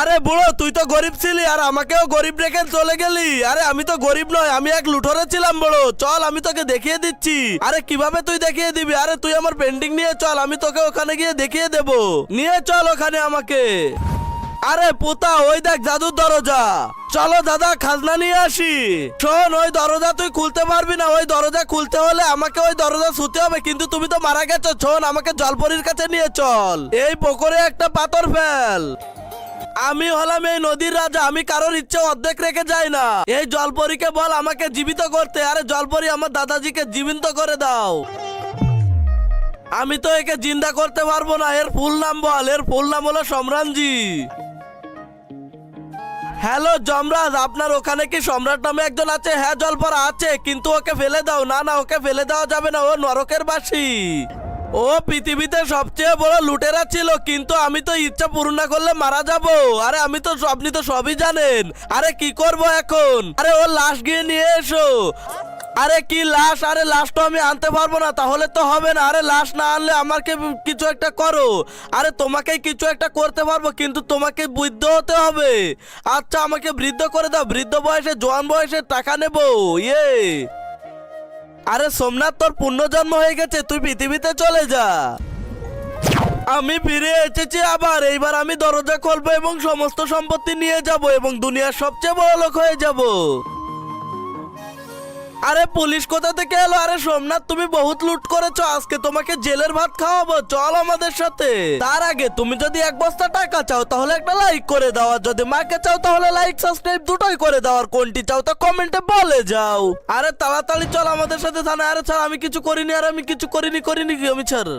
আরে বুড়ো, তুই তো গরিব ছিলি আর আমাকেও গরিব রেখে চলে গেলি। আরে আমি তো গরিব নয়, আমি এক লুঠরে ছিলাম বুড়ো। চল আমি তোকে দেখিয়ে দিচ্ছি। আরে কিভাবে তুই দেখিয়ে দিবি? আরে তুই আমার পেন্টিং নিয়ে চল, আমি তোকে ওখানে গিয়ে দেখিয়ে দেব। নিয়ে চল ওখানে আমাকে। আরে পুতা, ওই দেখ জাদুর দরজা। চলো দাদা, খাজনা নিয়ে আসি। শোন, ওই দরজা তুই খুলতে পারবি না। ওই দরজা খুলতে হলে আমাকে ওই দরজা ছুতে হবে, কিন্তু তুমি তো মারা গেছো। শোন, আমাকে জলপরীর কাছে নিয়ে চল। এই পুকুরে একটা পাথর ফেল। আমি হলাম এই নদীর রাজা, আমি কারোর ইচ্ছে অর্ধেক রেখে যাই না। এই জলপরীকে বল আমাকে জীবিত করতে। আরে জলপরী, আমার দাদাজিকে জীবিত করে দাও। আমি তো একে জিন্দা করতে পারবো না। এর ফুল নাম বল। এর ফুল নাম হলো সম্রানজি। হ্যালো যমরাজ, আপনার ওখানে কি সম্রাট নামে একজন আছে? হ্যাঁ জলপরা আছে, কিন্তু ওকে ফেলে দাও। না না, ওকে ফেলে দেওয়া যাবে না, ও নরকের বাসী। ও পৃথিবীতে সবচেয়ে বড় লুটেরা ছিল, কিন্তু আমি তো ইচ্ছা পূর্ণ না করলে মারা যাব। আরে আপনি তো সবই জানেন। আরে কি করব এখন? আরে ওর লাশ গিয়ে নিয়ে এসো। আরে কি লাশ? আরে লাশ তো আমি আনতে পারবো না, তাহলে তো হবে না। আরে লাশ না আনলে আমাকে কিছু একটা করো। আরে তোমাকে কিছু একটা করতে পারবো, কিন্তু তোমাকে বৃদ্ধ হতে হবে। আচ্ছা, আমাকে বৃদ্ধ করে দাও। বৃদ্ধ বয়সে জোয়ান বয়সে টাকা নেবো। ইয়ে, আরে সোমনাথ, তোর পুণ্যজন্ম হয়ে গেছে, তুই পৃথিবীতে চলে যা। আমি ফিরে এসেছি আবার। এইবার আমি দরজা খুলবো এবং সমস্ত সম্পত্তি নিয়ে যাব এবং দুনিয়ার সবচেয়ে বড় লোক হয়ে যাব। আরে পুলিশ কোথা থেকে এলো? আরে সোমনাথ, তুমি বহুত লুট করেছো, আজকে তোমাকে জেলের ভাত খাওয়াবো। চল আমাদের সাথে। তার আগে তুমি যদি এক বস্তা টাকা চাও তাহলে একটা লাইক করে দাও, আর যদি মাকে চাও তাহলে লাইক সাবস্ক্রাইব দুটোই করে দাও, আর কোনটি চাও তা কমেন্টে বলে যাও। আরে তাড়াতাড়ি চল আমাদের সাথে থানায়। আরে ছাড়, আমি কিছু করিনি। আর আমি কিছু করিনি কি আমি ছাড়।